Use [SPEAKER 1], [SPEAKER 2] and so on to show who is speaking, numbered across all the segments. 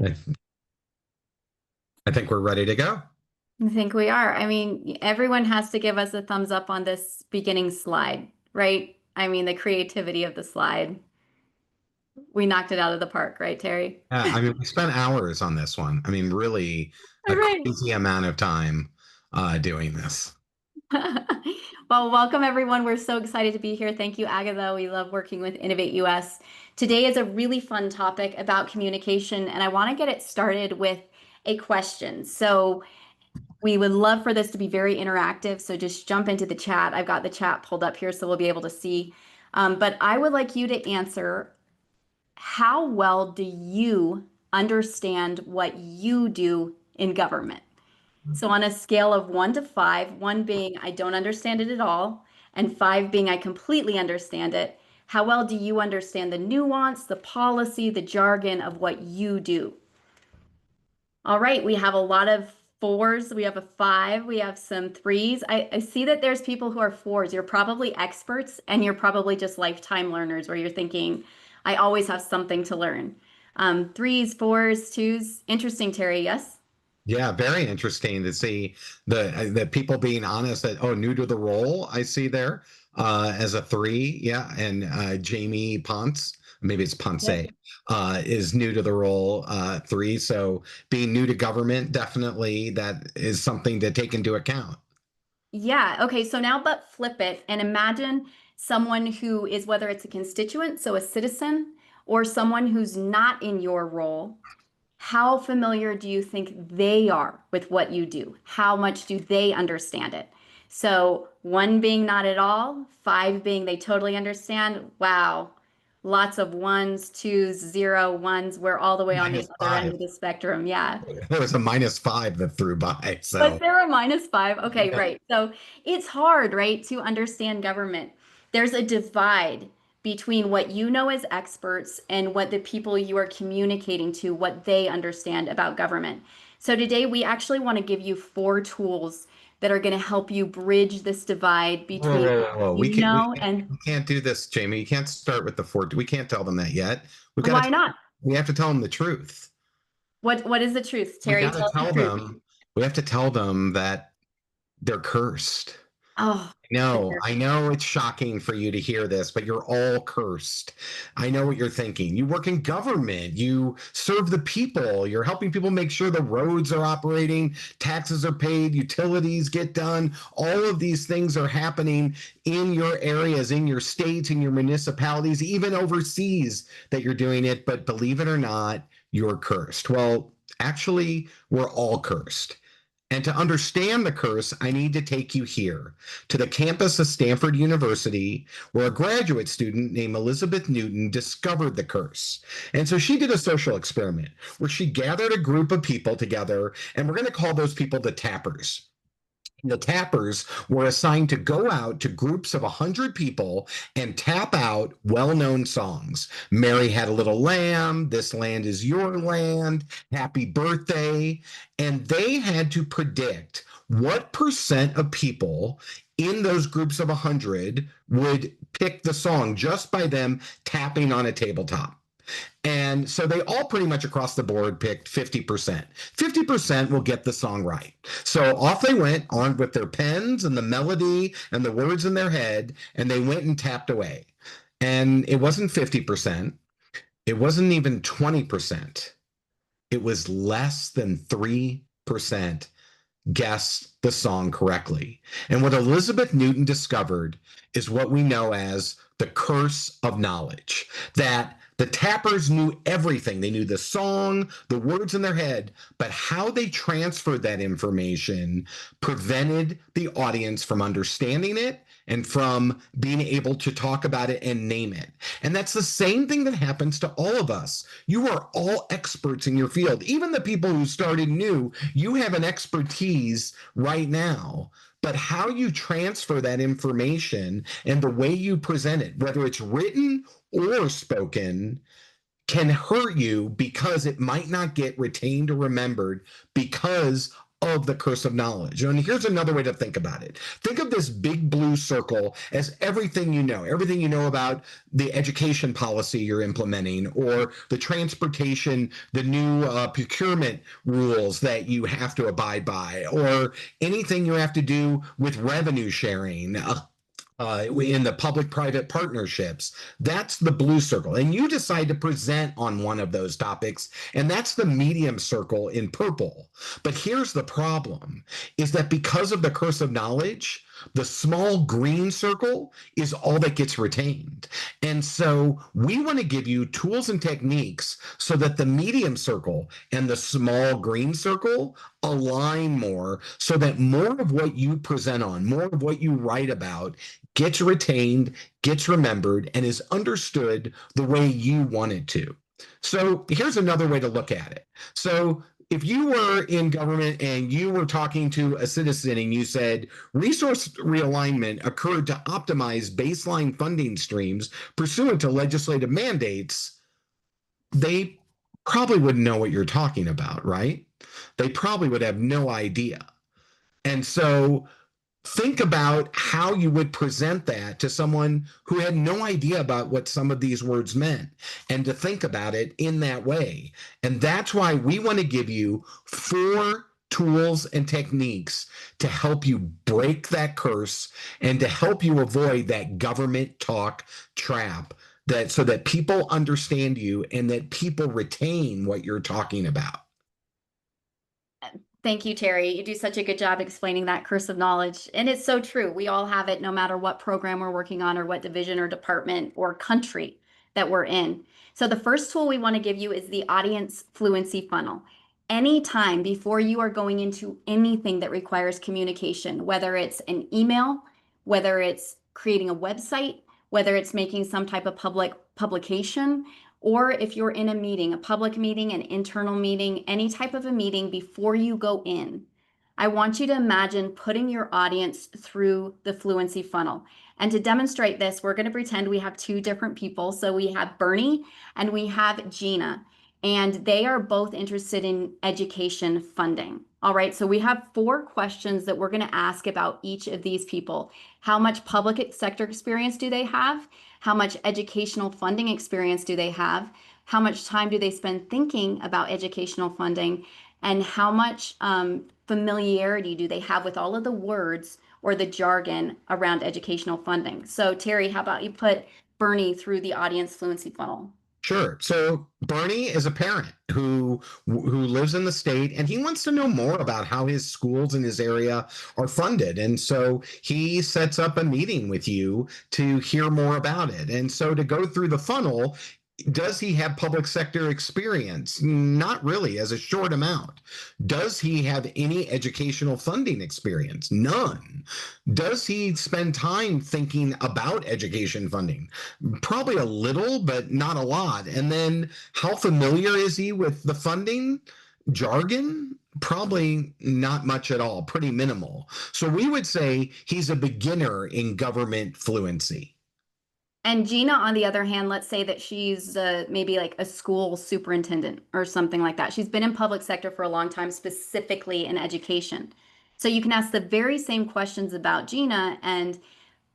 [SPEAKER 1] I I think we're ready to go.
[SPEAKER 2] I think we are. I mean, everyone has to give us a thumbs up on this beginning slide, right? I mean, the creativity of the slide. We knocked it out of the park, right, Terry?
[SPEAKER 1] I mean, we spent hours on this one. I mean, really
[SPEAKER 2] All
[SPEAKER 1] a
[SPEAKER 2] right.
[SPEAKER 1] crazy amount of time doing this.
[SPEAKER 2] Well, welcome everyone. We're so excited to be here. Thank you, Agatha. We love working with Innovate US. Today is a really fun topic about communication, and I want to get it started with a question. So, we would love for this to be very interactive, so just jump into the chat. I've got the chat pulled up here so we'll be able to see. But I would like you to answer, how well do you understand what you do in government? So on a scale of 1 to 5, 1 being I don't understand it at all, and 5 being I completely understand it, how well do you understand the nuance, the policy, the jargon of what you do? All right, we have a lot of fours. We have a 5. We have some threes. I see that there's people who are fours. You're probably experts and you're probably just lifetime learners where you're thinking, I always have something to learn. Threes, fours, twos. Interesting, Terry. Yes?
[SPEAKER 1] Yeah, very interesting to see the people being honest that, oh, new to the role, I see there as a three. Yeah. And Jamie Ponce, maybe it's Ponce,
[SPEAKER 2] Yep.
[SPEAKER 1] is new to the role, three. So being new to government, definitely that is something to take into account.
[SPEAKER 2] Yeah. Okay. So now, but flip it and imagine someone who is, whether it's a constituent, so a citizen, or someone who's not in your role. How familiar do you think they are with what you do? How much do they understand it? So, 1 being not at all, 5 being they totally understand. Wow. Lots of ones, twos, 0, 1s. We're all the way on the
[SPEAKER 1] Minus
[SPEAKER 2] other end
[SPEAKER 1] five.
[SPEAKER 2] of the spectrum. Yeah.
[SPEAKER 1] There was a -5 that threw by.
[SPEAKER 2] Was
[SPEAKER 1] So
[SPEAKER 2] there a -5? Okay,
[SPEAKER 1] yeah.
[SPEAKER 2] right. So it's hard, right, to understand government. There's a divide between what you know as experts and what the people you are communicating to, what they understand about government. So today we actually want to give you 4 tools that are going to help you bridge this divide
[SPEAKER 1] Whoa,
[SPEAKER 2] between
[SPEAKER 1] whoa,
[SPEAKER 2] what
[SPEAKER 1] whoa, whoa.
[SPEAKER 2] you know and
[SPEAKER 1] We can't do this, Jamie. You can't start with the four. We can't tell them that yet. We got
[SPEAKER 2] why
[SPEAKER 1] to
[SPEAKER 2] not?
[SPEAKER 1] we have to tell them the truth.
[SPEAKER 2] What is the truth?
[SPEAKER 1] We
[SPEAKER 2] Terry,
[SPEAKER 1] got to
[SPEAKER 2] tell us the
[SPEAKER 1] tell
[SPEAKER 2] truth.
[SPEAKER 1] them, we have to tell them that they're cursed.
[SPEAKER 2] Oh,
[SPEAKER 1] No,
[SPEAKER 2] goodness.
[SPEAKER 1] I know it's shocking for you to hear this, but you're all cursed. I know what you're thinking. You work in government, you serve the people, you're helping people make sure the roads are operating, taxes are paid, utilities get done. All of these things are happening in your areas, in your states, in your municipalities, even overseas that you're doing it. But believe it or not, you're cursed. Well, actually, we're all cursed. And to understand the curse, I need to take you here to the campus of Stanford University, where a graduate student named Elizabeth Newton discovered the curse. And so she did a social experiment where she gathered a group of people together, and we're going to call those people the tappers. The tappers were assigned to go out to groups of 100 people and tap out well-known songs. Mary Had a Little Lamb, This Land Is Your Land, Happy Birthday. And they had to predict what percent of people in those groups of 100 would pick the song just by them tapping on a tabletop. And so they all pretty much across the board picked 50%. 50% will get the song right. So off they went on with their pens and the melody and the words in their head, and they went and tapped away. And it wasn't 50%. It wasn't even 20%. It was less than 3% guessed the song correctly. And what Elizabeth Newton discovered is what we know as the curse of knowledge, that the tappers knew everything. They knew the song, the words in their head, but how they transferred that information prevented the audience from understanding it and from being able to talk about it and name it. And that's the same thing that happens to all of us. You are all experts in your field. Even the people who started new, you have an expertise right now. But how you transfer that information and the way you present it, whether it's written or spoken, can hurt you because it might not get retained or remembered because of the curse of knowledge. And here's another way to think about it. Think of this big blue circle as everything you know about the education policy you're implementing, or the transportation, the new procurement rules that you have to abide by, or anything you have to do with revenue sharing. In the public-private partnerships. That's the blue circle. And you decide to present on one of those topics, and that's the medium circle in purple. But here's the problem, is that because of the curse of knowledge, the small green circle is all that gets retained. And so we want to give you tools and techniques so that the medium circle and the small green circle align more, so that more of what you present on, more of what you write about gets retained, gets remembered, and is understood the way you want it to. So here's another way to look at it. So if you were in government and you were talking to a citizen and you said resource realignment occurred to optimize baseline funding streams pursuant to legislative mandates, they probably wouldn't know what you're talking about, right? They probably would have no idea. And so think about how you would present that to someone who had no idea about what some of these words meant, and to think about it in that way. And that's why we want to give you 4 tools and techniques to help you break that curse and to help you avoid that government talk trap, that so that people understand you and that people retain what you're talking about.
[SPEAKER 2] Thank you, Terry. You do such a good job explaining that curse of knowledge. And it's so true. We all have it no matter what program we're working on or what division or department or country that we're in. So the first tool we want to give you is the audience fluency funnel. Anytime before you are going into anything that requires communication, whether it's an email, whether it's creating a website, whether it's making some type of publication, or if you're in a meeting, a public meeting, an internal meeting, any type of a meeting, before you go in, I want you to imagine putting your audience through the fluency funnel. And to demonstrate this, we're going to pretend we have 2 different people. So we have Bernie and we have Gina, and they are both interested in education funding. All right, so we have 4 questions that we're going to ask about each of these people. How much public sector experience do they have? How much educational funding experience do they have? How much time do they spend thinking about educational funding? And how much familiarity do they have with all of the words or the jargon around educational funding? So Terry, how about you put Bernie through the audience fluency funnel?
[SPEAKER 1] Sure. So Bernie is a parent who lives in the state, and he wants to know more about how his schools in his area are funded. And so he sets up a meeting with you to hear more about it. And so to go through the funnel, does he have public sector experience? Not really, as a short amount. Does he have any educational funding experience? None. Does he spend time thinking about education funding? Probably a little, but not a lot. And then how familiar is he with the funding jargon? Probably not much at all, pretty minimal. So we would say he's a beginner in government fluency.
[SPEAKER 2] And Gina, on the other hand, let's say that she's maybe like a school superintendent or something like that. She's been in public sector for a long time, specifically in education. So you can ask the very same questions about Gina, and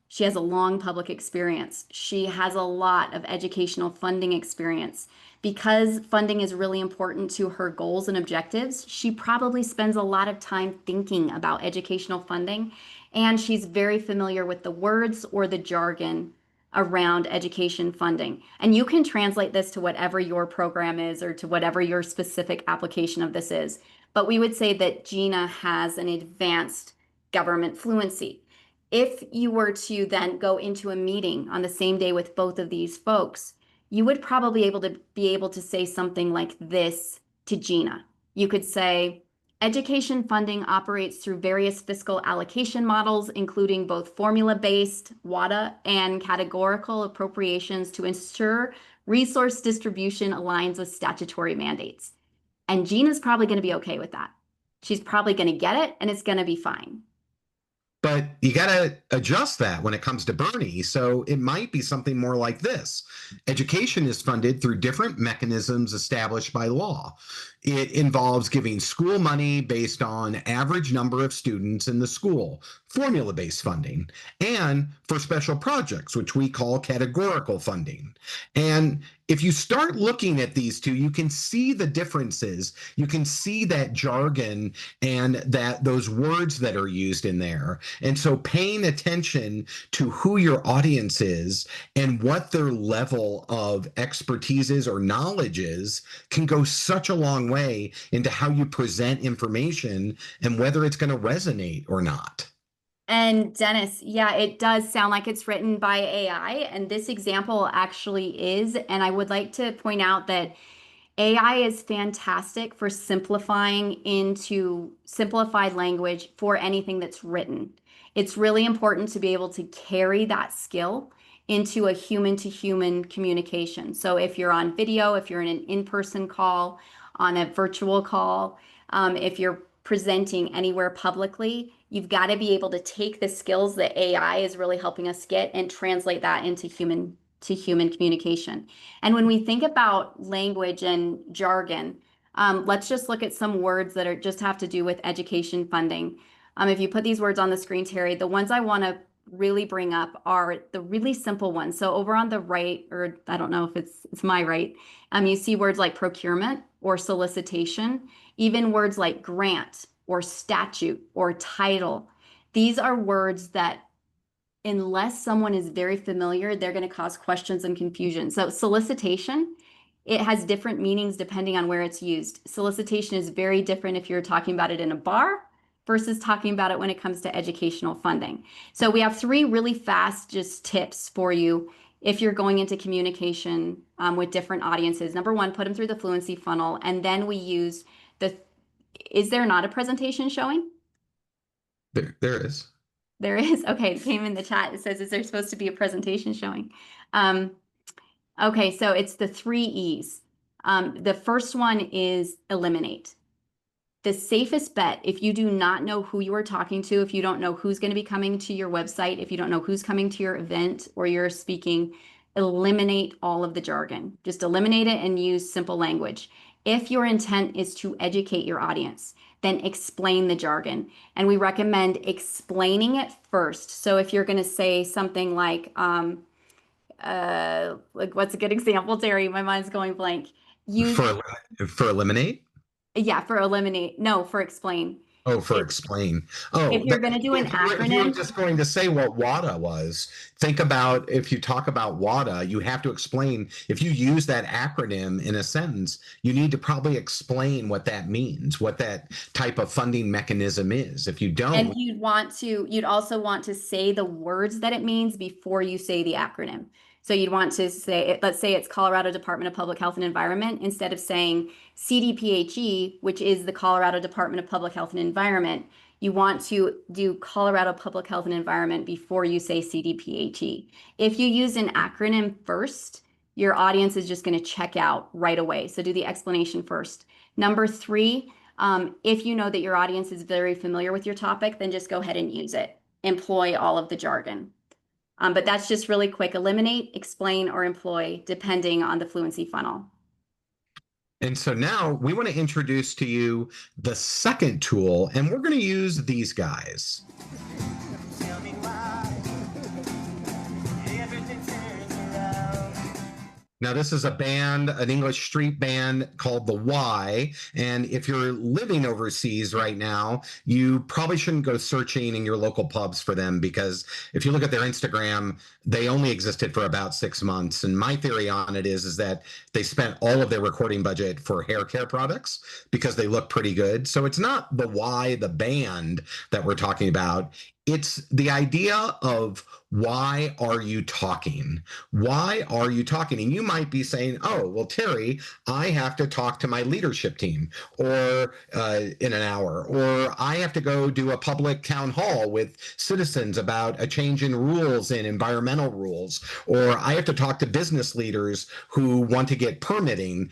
[SPEAKER 2] she has a long public experience. She has a lot of educational funding experience. Because funding is really important to her goals and objectives, she probably spends a lot of time thinking about educational funding, and she's very familiar with the words or the jargon around education funding. And you can translate this to whatever your program is or to whatever your specific application of this is. But we would say that Gina has an advanced government fluency. If you were to then go into a meeting on the same day with both of these folks, you would probably be able to say something like this to Gina. You could say, education funding operates through various fiscal allocation models, including both formula-based WADA and categorical appropriations to ensure resource distribution aligns with statutory mandates. And Gina's probably going to be okay with that. She's probably going to get it, and it's going to be fine.
[SPEAKER 1] But you got to adjust that when it comes to Bernie. So it might be something more like this. Education is funded through different mechanisms established by law. It involves giving school money based on average number of students in the school, formula based funding, and for special projects, which we call categorical funding. And if you start looking at these two, you can see the differences. You can see that jargon and that those words that are used in there. And so paying attention to who your audience is and what their level of expertise is or knowledge is can go such a long way into how you present information and whether it's going to resonate or not.
[SPEAKER 2] And Dennis, yeah, it does sound like it's written by AI, and this example actually is. And I would like to point out that AI is fantastic for simplifying into simplified language for anything that's written. It's really important to be able to carry that skill into a human to human communication. So if you're on video, if you're in an in-person call, on a virtual call, if you're presenting anywhere publicly, you've got to be able to take the skills that AI is really helping us get and translate that into human to human communication. And when we think about language and jargon, let's just look at some words that are just have to do with education funding. If you put these words on the screen, Terry, the ones I want to really bring up are the really simple ones. So over on the right, or I don't know if it's my right, you see words like procurement or solicitation, even words like grant or statute or title. These are words that unless someone is very familiar, they're going to cause questions and confusion. So solicitation, it has different meanings depending on where it's used. Solicitation is very different if you're talking about it in a bar versus talking about it when it comes to educational funding. So we have three really fast just tips for you if you're going into communication with different audiences. Number one, put them through the fluency funnel. And then we use is there not a presentation showing?
[SPEAKER 1] There is.
[SPEAKER 2] There is. Okay, it came in the chat. It says, is there supposed to be a presentation showing? Okay, so it's the 3 E's. The first one is eliminate. The safest bet, if you do not know who you are talking to, if you don't know who's going to be coming to your website, if you don't know who's coming to your event or you're speaking, eliminate all of the jargon. Just eliminate it and use simple language. If your intent is to educate your audience, then explain the jargon. And we recommend explaining it first. So if you're going to say something like what's a good example, Terry? My mind's going blank. Use,
[SPEAKER 1] For eliminate?
[SPEAKER 2] yeah, for eliminate. No, for explain.
[SPEAKER 1] Oh, for
[SPEAKER 2] If,
[SPEAKER 1] explain.
[SPEAKER 2] if
[SPEAKER 1] Oh,
[SPEAKER 2] you're going to do an
[SPEAKER 1] if you were
[SPEAKER 2] acronym,
[SPEAKER 1] just going to say what WADA was, think about if you talk about WADA, you have to explain. If you use that acronym in a sentence, you need to probably explain what that means, what that type of funding mechanism is. If you
[SPEAKER 2] and
[SPEAKER 1] don't,
[SPEAKER 2] you'd also want to say the words that it means before you say the acronym. So you'd want to say, let's say it's Colorado Department of Public Health and Environment, instead of saying CDPHE, which is the Colorado Department of Public Health and Environment, you want to do Colorado Public Health and Environment before you say CDPHE. If you use an acronym first, your audience is just going to check out right away. So do the explanation first. Number three, if you know that your audience is very familiar with your topic, then just go ahead and use it. Employ all of the jargon. But that's just really quick. Eliminate, explain, or employ, depending on the fluency funnel.
[SPEAKER 1] and so now we want to introduce to you the second tool, and we're going to use these guys. Now, this is a band, an English street band called The Y. And if you're living overseas right now, you probably shouldn't go searching in your local pubs for them, because if you look at their Instagram, they only existed for about 6 months. And my theory on it is that they spent all of their recording budget for hair care products because they look pretty good. So it's not The Y, the band, that we're talking about. It's the idea of why are you talking? Why are you talking? And you might be saying, oh, well, Terry, I have to talk to my leadership team or in an hour, or I have to go do a public town hall with citizens about a change in rules and environmental rules, or I have to talk to business leaders who want to get permitting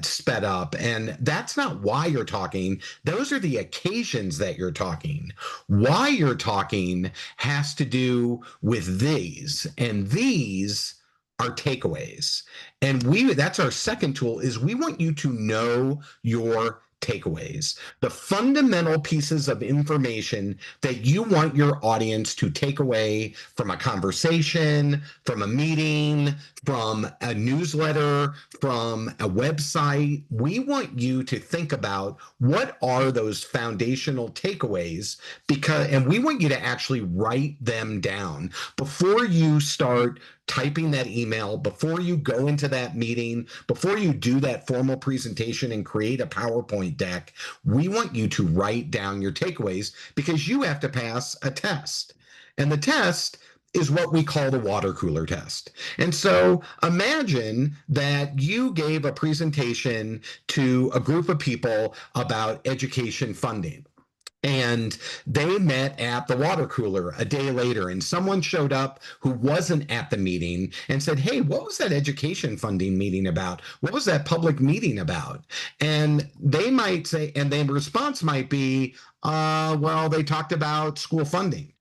[SPEAKER 1] sped up. And that's not why you're talking. Those are the occasions that you're talking. Why you're talking has to do with these, and these are takeaways. And that's our second tool, is we want you to know your takeaways, the fundamental pieces of information that you want your audience to take away from a conversation, from a meeting, from a newsletter, from a website. We want you to think about what are those foundational takeaways, and we want you to actually write them down before you start typing that email, before you go into that meeting, before you do that formal presentation and create a PowerPoint deck. We want you to write down your takeaways, because you have to pass a test. And the test is what we call the water cooler test. And so imagine that you gave a presentation to a group of people about education funding. And they met at the water cooler a day later, and someone showed up who wasn't at the meeting and said, "Hey, what was that education funding meeting about? What was that public meeting about?" And they might say, and their response might be, well, they talked about school funding.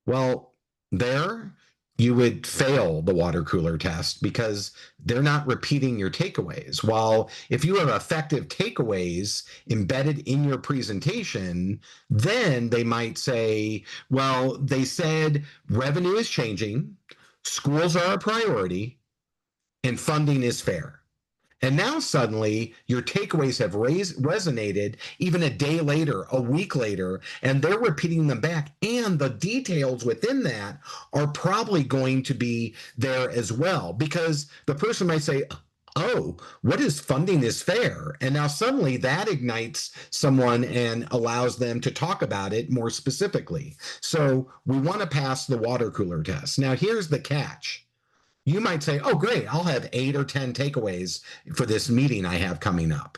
[SPEAKER 1] Well, there you would fail the water cooler test, because they're not repeating your takeaways. While if you have effective takeaways embedded in your presentation, then they might say, well, they said revenue is changing, schools are a priority, and funding is fair. And now suddenly your takeaways have resonated even a day later, a week later, and they're repeating them back. And the details within that are probably going to be there as well, because the person might say, "Oh, what is funding is fair?" And now suddenly that ignites someone and allows them to talk about it more specifically. So we want to pass the water cooler test. Now, here's the catch. You might say, "Oh, great, I'll have 8 or 10 takeaways for this meeting I have coming up."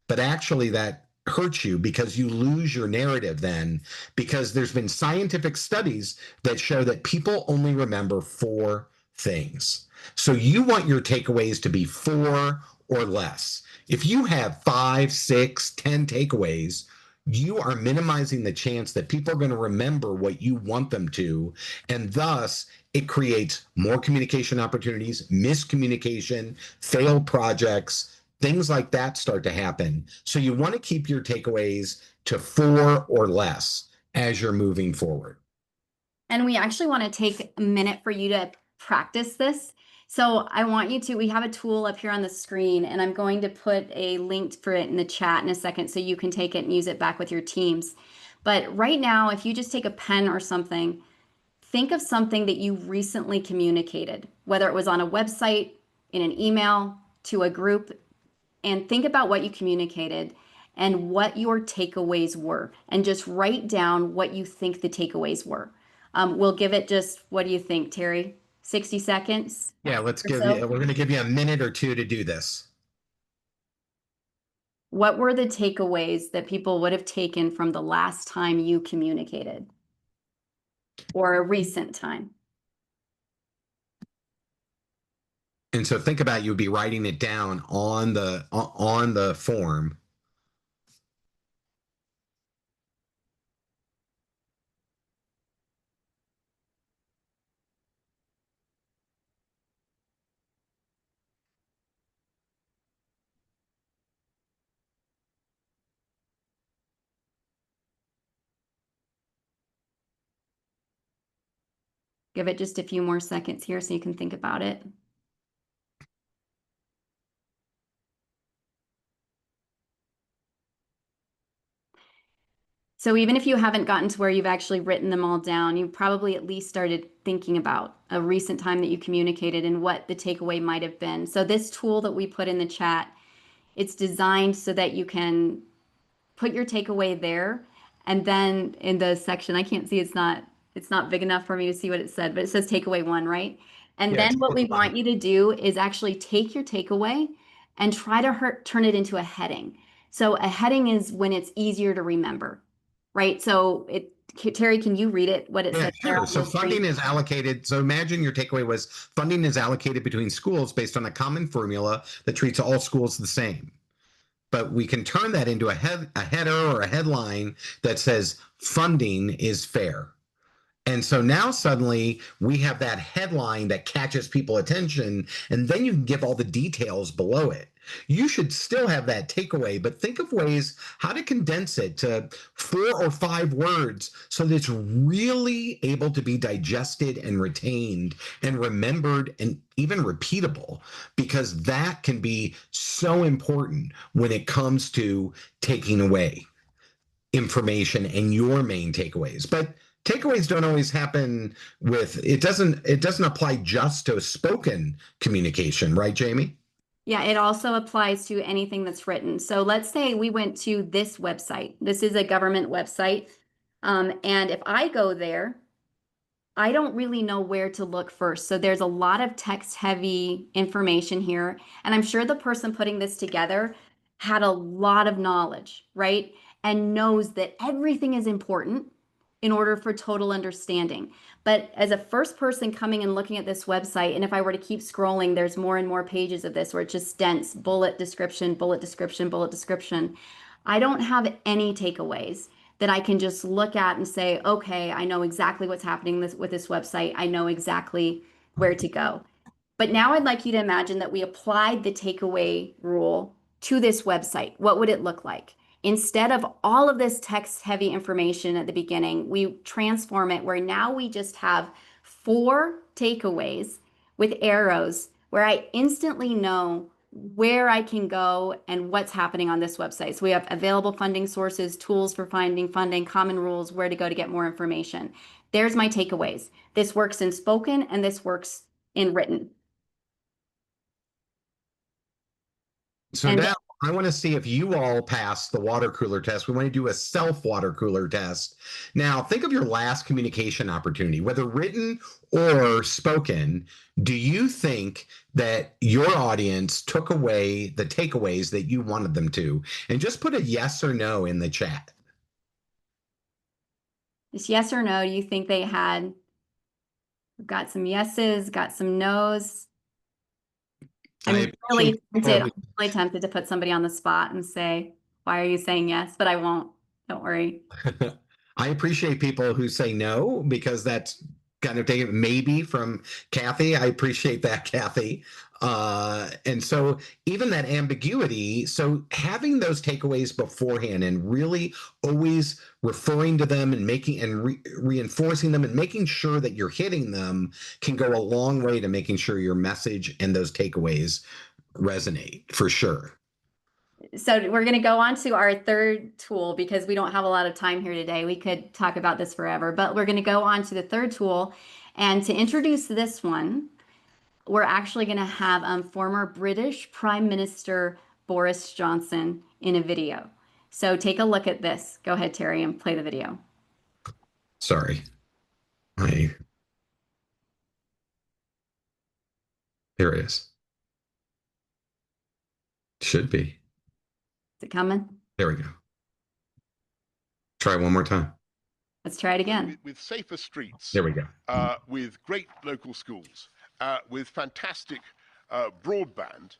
[SPEAKER 1] But actually, that hurts you, because you lose your narrative then, because there's been scientific studies that show that people only remember 4 things. So you want your takeaways to be 4 or less. If you have 5, 6, 10 takeaways, you are minimizing the chance that people are going to remember what you want them to. And thus, it creates more communication opportunities, miscommunication, failed projects, things like that start to happen. So you want to keep your takeaways to 4 or less as you're moving forward.
[SPEAKER 2] And we actually want to take a minute for you to practice this. So I want you to, we have a tool up here on the screen, and I'm going to put a link for it in the chat in a second so you can take it and use it back with your teams. But right now, if you just take a pen or something, think of something that you recently communicated, whether it was on a website, in an email, to a group, and think about what you communicated and what your takeaways were, and just write down what you think the takeaways were. We'll give it just, what do you think, Terry? 60 seconds
[SPEAKER 1] Yeah,
[SPEAKER 2] or so?
[SPEAKER 1] we're going to give you a minute or two to do this.
[SPEAKER 2] What were the takeaways that people would have taken from the last time you communicated, or a recent time?
[SPEAKER 1] And so think about, you'd be writing it down on the form.
[SPEAKER 2] Give it just a few more seconds here so you can think about it. So even if you haven't gotten to where you've actually written them all down, you probably at least started thinking about a recent time that you communicated and what the takeaway might have been. So this tool that we put in the chat, it's designed so that you can put your takeaway there, and then in the section, I can't see, it's not big enough for me to see what it said, but it says takeaway 1, right? And
[SPEAKER 1] Yeah,
[SPEAKER 2] then what we want you to do is actually take your takeaway and try to turn it into a heading. So a heading is when it's easier to remember, right? So Terry, can you read it, what it
[SPEAKER 1] Yeah,
[SPEAKER 2] says there
[SPEAKER 1] sure.
[SPEAKER 2] on
[SPEAKER 1] So
[SPEAKER 2] the screen?
[SPEAKER 1] funding is allocated. So imagine your takeaway was funding is allocated between schools based on a common formula that treats all schools the same. but we can turn that into a header or a headline that says funding is fair. And so now suddenly we have that headline that catches people attention, and then you can give all the details below it. You should still have that takeaway, but think of ways how to condense it to 4 or 5 words so that it's really able to be digested and retained and remembered and even repeatable, because that can be so important when it comes to taking away information and your main takeaways. But takeaways don't always happen with it doesn't apply just to spoken communication, right, Jamie?
[SPEAKER 2] Yeah, it also applies to anything that's written. So let's say we went to this website. This is a government website. And if I go there, I don't really know where to look first. So there's a lot of text heavy information here. And I'm sure the person putting this together had a lot of knowledge, right? And knows that everything is important in order for total understanding. But as a first person coming and looking at this website, and if I were to keep scrolling, there's more and more pages of this where it's just dense bullet description, bullet description, bullet description. I don't have any takeaways that I can just look at and say, okay, I know exactly what's happening with this website. I know exactly where to go. But now I'd like you to imagine that we applied the takeaway rule to this website. What would it look like? Instead of all of this text heavy information at the beginning, we transform it where now we just have 4 takeaways with arrows where I instantly know where I can go and what's happening on this website. So we have available funding sources, tools for finding funding, common rules, where to go to get more information. There's my takeaways. This works in spoken and this works in written.
[SPEAKER 1] So
[SPEAKER 2] And
[SPEAKER 1] now I want to see if you all pass the water cooler test. We want to do a self water cooler test. Now, think of your last communication opportunity, whether written or spoken. Do you think that your audience took away the takeaways that you wanted them to? And just put a yes or no in the chat.
[SPEAKER 2] just yes or no, do you think they had got some yeses, got some nos?
[SPEAKER 1] I appreciate people.
[SPEAKER 2] Really tempted to put somebody on the spot and say, why are you saying yes? But I won't. Don't worry.
[SPEAKER 1] I appreciate people who say no, because that's kind of taken maybe from Kathy. I appreciate that, Kathy. And so even that ambiguity, so having those takeaways beforehand and really always referring to them and making and reinforcing them and making sure that you're hitting them can go a long way to making sure your message and those takeaways resonate for sure.
[SPEAKER 2] So we're going to go on to our third tool because we don't have a lot of time here today. We could talk about this forever, but we're going to go on to the third tool. And to introduce this one, we're actually going to have former British Prime Minister Boris Johnson in a video. So take a look at this. Go ahead, Terry, and play the video.
[SPEAKER 1] Sorry. Here it is. Should be.
[SPEAKER 2] Is it coming?
[SPEAKER 1] There we go. Try one more time.
[SPEAKER 2] Let's try it again.
[SPEAKER 3] With safer streets.
[SPEAKER 1] There we go.
[SPEAKER 3] With great local schools, with fantastic broadband.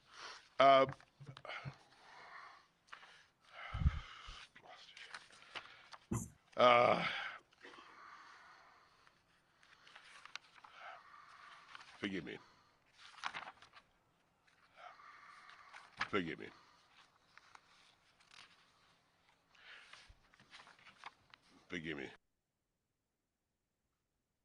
[SPEAKER 3] Forgive me. Forgive me. Forgive me.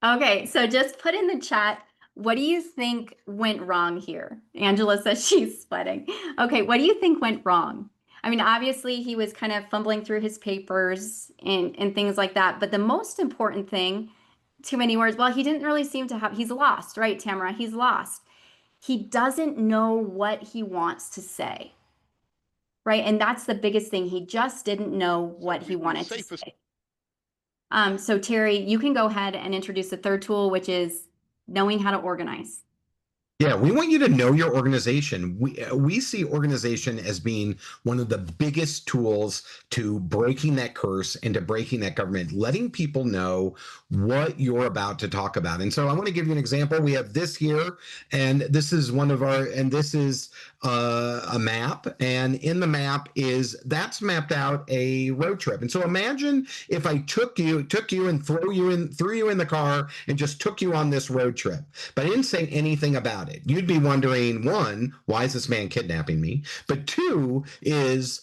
[SPEAKER 2] Okay, so just put in the chat, what do you think went wrong here? Angela says she's sweating. Okay, what do you think went wrong? I mean, obviously he was kind of fumbling through his papers and things like that, but the most important thing, too many words, well, he didn't really seem to have, he's lost, right, Tamara? He's lost. He doesn't know what he wants to say, right? And that's the biggest thing. He just didn't know what he wanted to say. So Terry, you can go ahead and introduce the third tool, which is knowing how to organize.
[SPEAKER 1] Yeah, we want you to know your organization. We see organization as being one of the biggest tools to breaking that curse and to breaking that government, letting people know what you're about to talk about. And so I want to give you an example. We have this here, and this is this is a map, and in the map that's mapped out a road trip. And so imagine if I took you and threw you in the car and just took you on this road trip, but I didn't say anything about it. You'd be wondering, one, why is this man kidnapping me? But two is,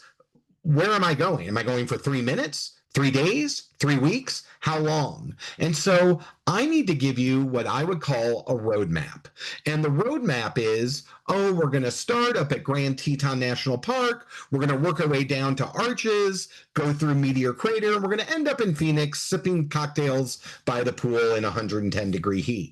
[SPEAKER 1] where am I going? Am I going for 3 minutes, 3 days, 3 weeks? How long? And so I need to give you what I would call a roadmap. And the roadmap is, oh, we're going to start up at Grand Teton National Park. We're going to work our way down to Arches, go through Meteor Crater, and we're going to end up in Phoenix sipping cocktails by the pool in 110-degree heat.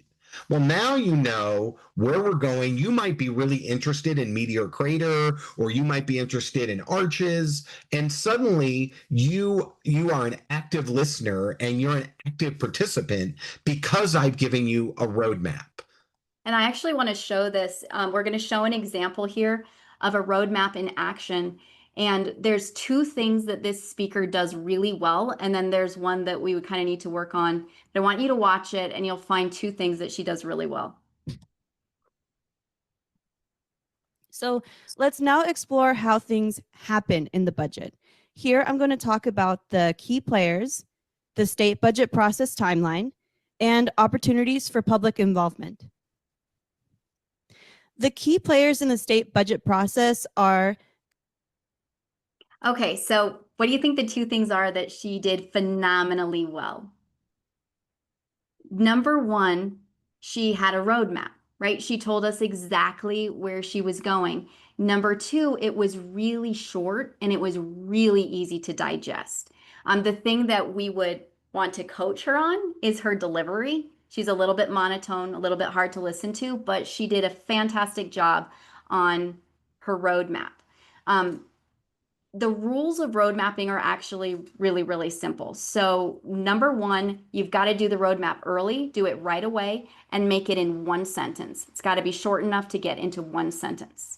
[SPEAKER 1] Well, now you know where we're going. You might be really interested in Meteor Crater, or you might be interested in Arches, and suddenly you are an active listener and you're an active participant because I've given you a roadmap.
[SPEAKER 2] And I actually want to show this. We're going to show an example here of a roadmap in action. And there's two things that this speaker does really well. And then there's one that we would kind of need to work on. But I want you to watch it and you'll find two things that she does really well.
[SPEAKER 4] So let's now explore how things happen in the budget. Here, I'm going to talk about the key players, the state budget process timeline, and opportunities for public involvement. The key players in the state budget process are...
[SPEAKER 2] Okay, so what do you think the two things are that she did phenomenally well? Number one, she had a roadmap, right? She told us exactly where she was going. Number two, it was really short and it was really easy to digest. The thing that we would want to coach her on is her delivery. She's a little bit monotone, a little bit hard to listen to, but she did a fantastic job on her roadmap. The rules of road mapping are actually really, really simple. So number one, you've got to do the roadmap early, do it right away, and make it in one sentence. It's got to be short enough to get into one sentence.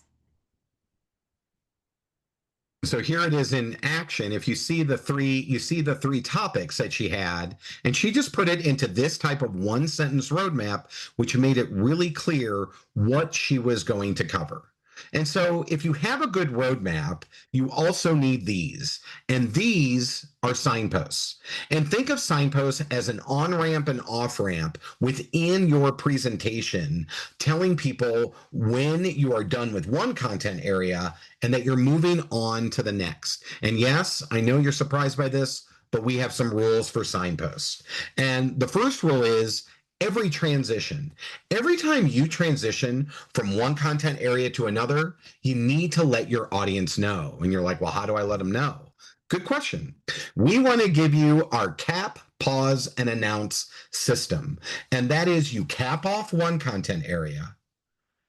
[SPEAKER 1] So here it is in action. If you see the three topics that she had, and she just put it into this type of one sentence roadmap, which made it really clear what she was going to cover. And so if you have a good roadmap, you also need these. And these are signposts. And think of signposts as an on-ramp and off-ramp within your presentation, telling people when you are done with one content area and that you're moving on to the next. And yes, I know you're surprised by this, but we have some rules for signposts. And the first rule is, every time you transition from one content area to another, you need to let your audience know. And you're like, well, how do I let them know? Good question. We want to give you our cap, pause, and announce system. And that is, you cap off one content area,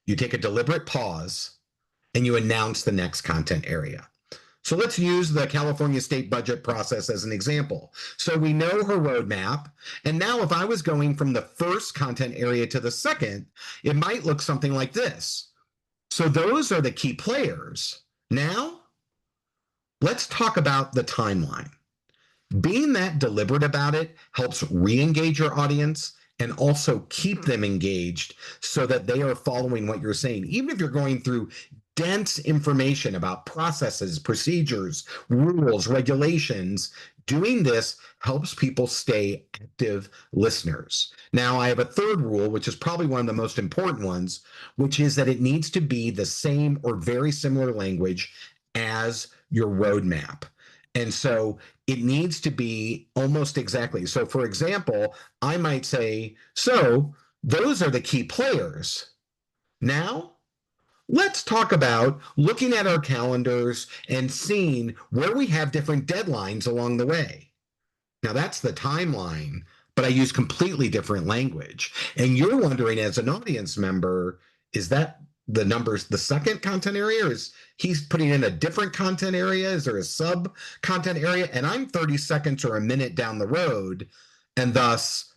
[SPEAKER 1] you take a deliberate pause, and you announce the next content area. So let's use the California state budget process as an example. So we know her roadmap. And now if I was going from the first content area to the second, it might look something like this. So those are the key players. Now, let's talk about the timeline. Being that deliberate about it helps re-engage your audience and also keep them engaged so that they are following what you're saying. Even if you're going through dense information about processes, procedures, rules, regulations, doing this helps people stay active listeners. Now, I have a third rule, which is probably one of the most important ones, which is that it needs to be the same or very similar language as your roadmap. And so it needs to be almost exactly. So for example, I might say, so those are the key players. Now, let's talk about looking at our calendars and seeing where we have different deadlines along the way. Now that's the timeline, but I use completely different language. And you're wondering as an audience member, is that the numbers, the second content area, or is he's putting in a different content area? Is there a sub content area? And I'm 30 seconds or a minute down the road. And thus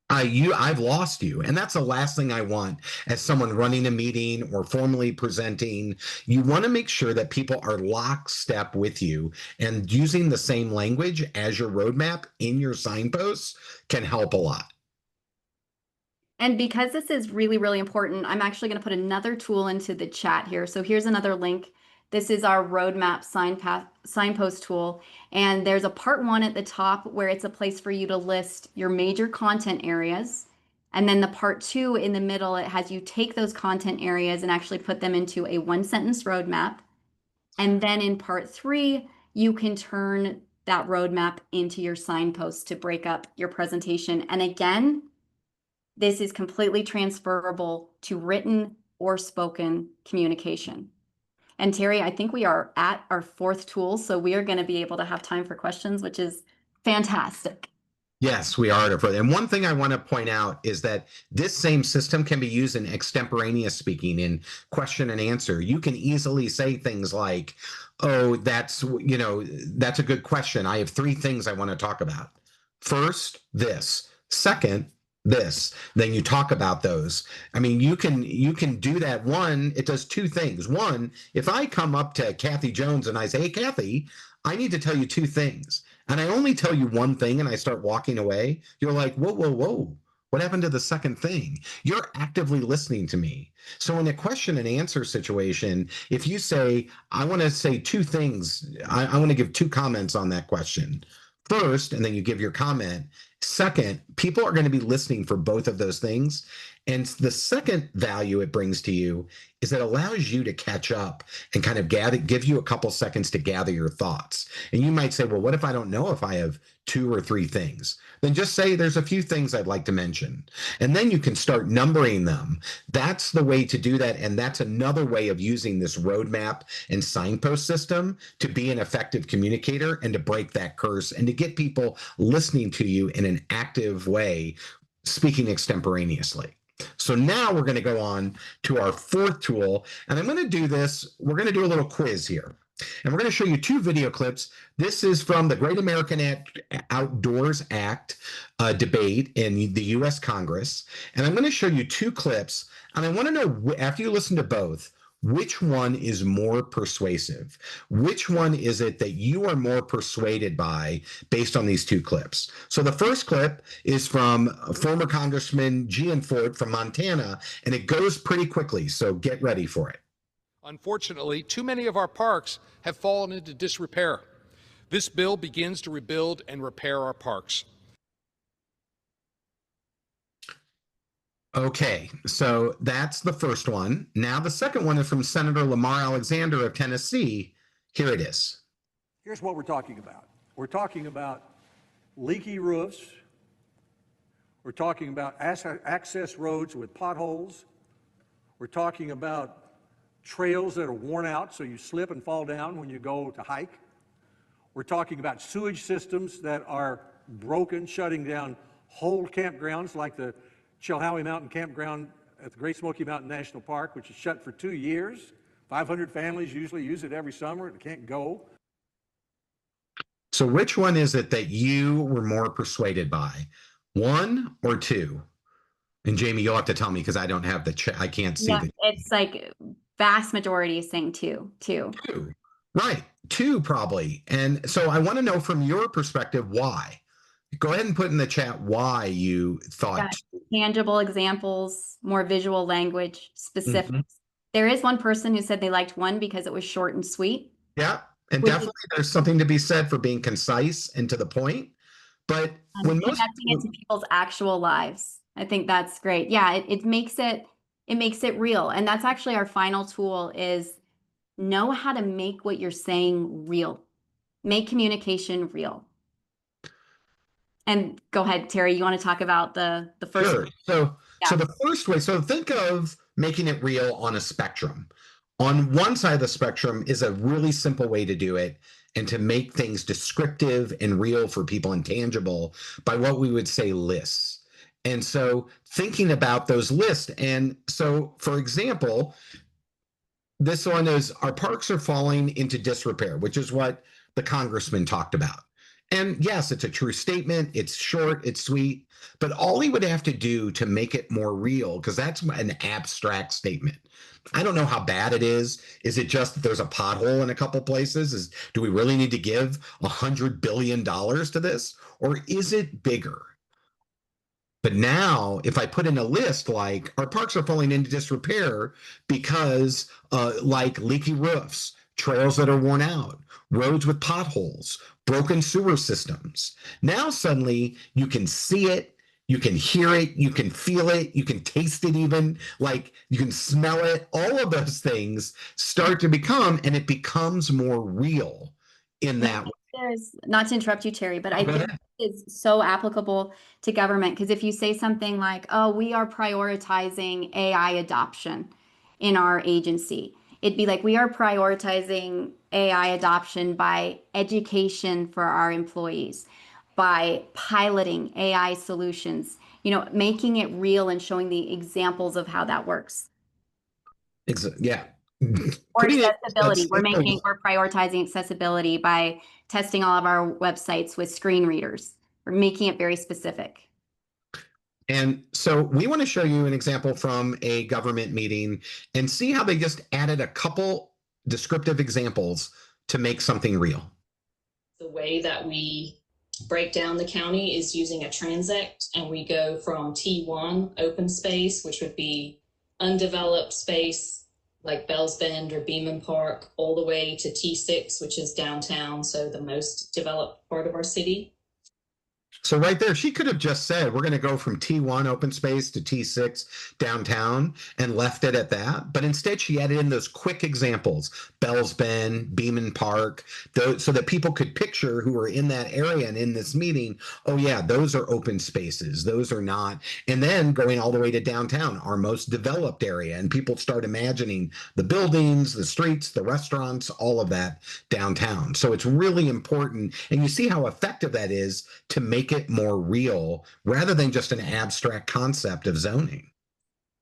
[SPEAKER 1] I've lost you. And that's the last thing I want as someone running a meeting or formally presenting. You want to make sure that people are lockstep with you, and using the same language as your roadmap in your signposts can help a lot.
[SPEAKER 2] And because this is really, really important, I'm actually going to put another tool into the chat here. So here's another link. This is our roadmap signpost tool. And there's a part 1 at the top where it's a place for you to list your major content areas. And then the part 2 in the middle, it has you take those content areas and actually put them into a 1-sentence roadmap. And then in part 3, you can turn that roadmap into your signpost to break up your presentation. And again, this is completely transferable to written or spoken communication. And Terry, I think we are at our 4th tool, so we are going to be able to have time for questions, which is fantastic.
[SPEAKER 1] Yes, we are. And one thing I want to point out is that this same system can be used in extemporaneous speaking, in question and answer. You can easily say things like, oh, that's a good question. I have 3 things I want to talk about. First, this. Second, this. Then you talk about those. I mean, you can do that. One, it does 2 things. One, if I come up to Kathy Jones and I say, hey, Kathy, I need to tell you 2 things, and I only tell you 1 thing and I start walking away, you're like, whoa, whoa, whoa. What happened to the second thing? You're actively listening to me. So in a question and answer situation, if you say, I want to say 2 things, I want to give 2 comments on that question. First, and then you give your comment. Second, people are going to be listening for both of those things. And the second value it brings to you is it allows you to catch up and kind of give you a couple seconds to gather your thoughts. And you might say, well, what if I don't know if I have 2 or 3 things? Then just say there's a few things I'd like to mention. And then you can start numbering them. That's the way to do that. And that's another way of using this roadmap and signpost system to be an effective communicator and to break that curse and to get people listening to you in an active way, speaking extemporaneously. So now we're going to go on to our 4th tool, and I'm going to do this. We're going to do a little quiz here, and we're going to show you 2 video clips. This is from the Great American Outdoors Act debate in the U.S. Congress, and I'm going to show you 2 clips, and I want to know, after you listen to both, which one is more persuasive? Which one is it that you are more persuaded by based on these 2 clips? So the first clip is from former Congressman Gianfort from Montana, and it goes pretty quickly, so get ready for it.
[SPEAKER 5] Unfortunately, too many of our parks have fallen into disrepair. This bill begins to rebuild and repair our parks.
[SPEAKER 1] Okay, so that's the first one. Now the second one is from Senator Lamar Alexander of Tennessee. Here it is.
[SPEAKER 6] Here's what we're talking about. We're talking about leaky roofs. We're talking about access roads with potholes. We're talking about trails that are worn out so you slip and fall down when you go to hike. We're talking about sewage systems that are broken, shutting down whole campgrounds like the Chilhowie Mountain Campground at the Great Smoky Mountain National Park, which is shut for 2 years. 500 families usually use it every summer and can't go.
[SPEAKER 1] So which one is it that you were more persuaded by? 1 or 2? And Jamie, you'll have to tell me because I don't have the chat. I can't see the.
[SPEAKER 2] It's like vast majority is saying 2.
[SPEAKER 1] 2. Right. 2 probably. And so I want to know from your perspective why. Go ahead and put in the chat why you thought.
[SPEAKER 2] Tangible examples, more visual language, specifics. There is one person who said they liked 1 because it was short and sweet.
[SPEAKER 1] Yeah. And definitely there's something to be said for being concise and to the point. But when most
[SPEAKER 2] connecting it to people's actual lives, I think that's great. Yeah, it makes it real. And that's actually our final tool is know how to make what you're saying real. Make communication real. And go ahead, Terry, you want to talk about the first?
[SPEAKER 1] Sure. So the first way, so think of making it real on a spectrum. On one side of the spectrum is a really simple way to do it and to make things descriptive and real for people and tangible by what we would say lists. And so thinking about those lists. And so, for example, this one is our parks are falling into disrepair, which is what the congressman talked about. And yes, it's a true statement. It's short, it's sweet, but all he would have to do to make it more real, because that's an abstract statement. I don't know how bad it is. Is it just that there's a pothole in a couple places? Do we really need to give $100 billion to this? Or is it bigger? But now, if I put in a list like our parks are falling into disrepair because, like leaky roofs, trails that are worn out, roads with potholes, broken sewer systems. Now, suddenly, you can see it, you can hear it, you can feel it, you can taste it, even like you can smell it. All of those things start to become, and it becomes more real in that way.
[SPEAKER 2] There's, not to interrupt you, Terry, but I
[SPEAKER 1] Go
[SPEAKER 2] think
[SPEAKER 1] ahead.
[SPEAKER 2] it's so applicable to government, because if you say something like, oh, we are prioritizing AI adoption in our agency, it'd be like, we are prioritizing AI adoption by education for our employees, by piloting AI solutions, making it real and showing the examples of how that works.
[SPEAKER 1] Yeah.
[SPEAKER 2] Or
[SPEAKER 1] Putting it
[SPEAKER 2] accessibility. We're prioritizing accessibility by testing all of our websites with screen readers. We're making it very specific.
[SPEAKER 1] And so we want to show you an example from a government meeting and see how they just added a couple descriptive examples to make something real.
[SPEAKER 7] The way that we break down the county is using a transect, and we go from T1 open space, which would be undeveloped space like Bells Bend or Beeman Park, all the way to T6, which is downtown, so the most developed part of our city.
[SPEAKER 1] So right there, she could have just said, we're going to go from T1 open space to T6 downtown and left it at that. But instead, she added in those quick examples, Bells Bend, Beeman Park, so that people could picture who were in that area and in this meeting, oh yeah, those are open spaces, those are not. And then going all the way to downtown, our most developed area. And people start imagining the buildings, the streets, the restaurants, all of that downtown. So it's really important. And you see how effective that is to make it more real rather than just an abstract concept of zoning.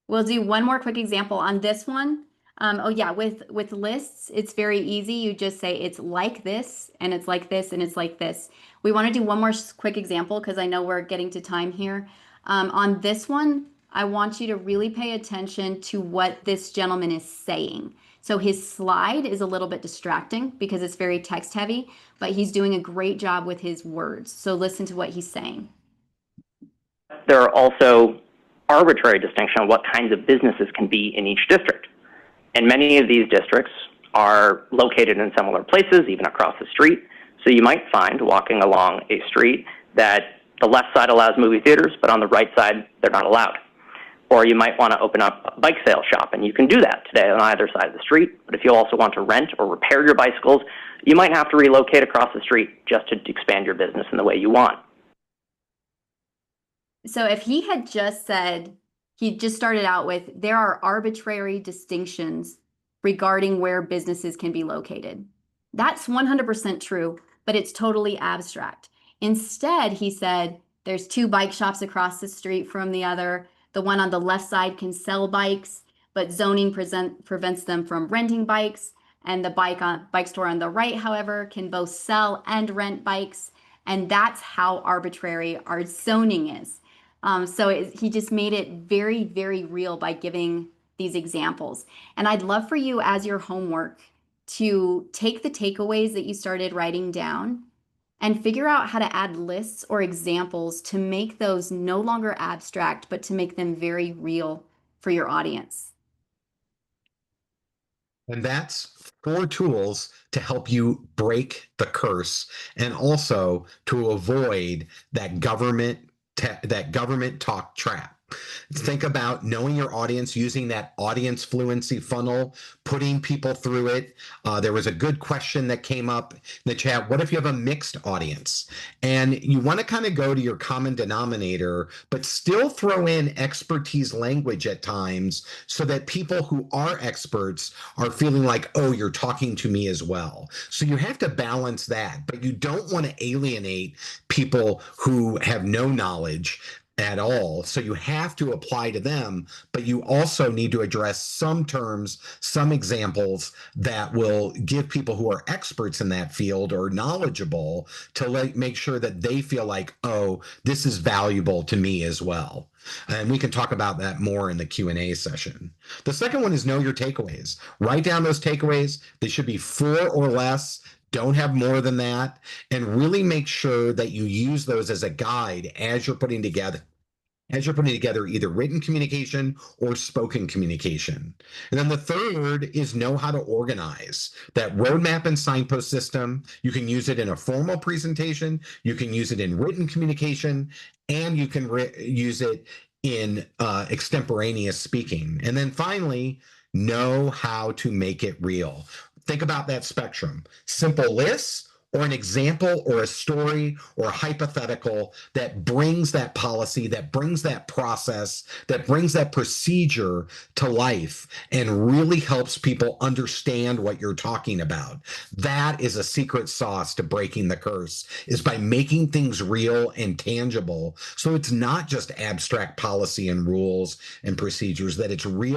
[SPEAKER 2] We'll do one more quick example on this one. Oh yeah, with lists, it's very easy. You just say it's like this, and it's like this, and it's like this. We want to do one more quick example because I know we're getting to time here. On this one, I want you to really pay attention to what this gentleman is saying. So his slide is a little bit distracting because it's very text heavy, but he's doing a great job with his words. So listen to what he's saying.
[SPEAKER 8] There are also arbitrary distinctions on what kinds of businesses can be in each district. And many of these districts are located in similar places, even across the street. So you might find, walking along a street, that the left side allows movie theaters, but on the right side, they're not allowed. Or you might want to open up a bike sale shop, and you can do that today on either side of the street. But if you also want to rent or repair your bicycles, you might have to relocate across the street just to expand your business in the way you want.
[SPEAKER 2] So if he had just said, he just started out with, there are arbitrary distinctions regarding where businesses can be located. That's 100% true, but it's totally abstract. Instead, he said, there's two bike shops across the street from the other. The one on the left side can sell bikes, but zoning prevents them from renting bikes. And the bike store on the right, however, can both sell and rent bikes. And that's how arbitrary our zoning is. He just made it very, very real by giving these examples. And I'd love for you, as your homework, to take the takeaways that you started writing down and figure out how to add lists or examples to make those no longer abstract, but to make them very real for your audience.
[SPEAKER 1] And that's 4 tools to help you break the curse and also to avoid that government talk trap. Think about knowing your audience, using that audience fluency funnel, putting people through it. There was a good question that came up in the chat. What if you have a mixed audience? And you want to kind of go to your common denominator, but still throw in expertise language at times so that people who are experts are feeling like, oh, you're talking to me as well. So you have to balance that, but you don't want to alienate people who have no knowledge at all. So you have to apply to them, but you also need to address some terms, some examples that will give people who are experts in that field or knowledgeable to make sure that they feel like, oh, this is valuable to me as well. And we can talk about that more in the Q&A session. The second one is know your takeaways. Write down those takeaways. They should be 4 or less. Don't have more than that. And really make sure that you use those as a guide as you're putting together either written communication or spoken communication. And then the third is know how to organize. That roadmap and signpost system, you can use it in a formal presentation, you can use it in written communication, and you can use it in extemporaneous speaking. And then finally, know how to make it real. Think about that spectrum. Simple lists, or an example or a story or a hypothetical that brings that policy, that brings that process, that brings that procedure to life and really helps people understand what you're talking about. That is a secret sauce to breaking the curse, is by making things real and tangible. So it's not just abstract policy and rules and procedures, that it's real.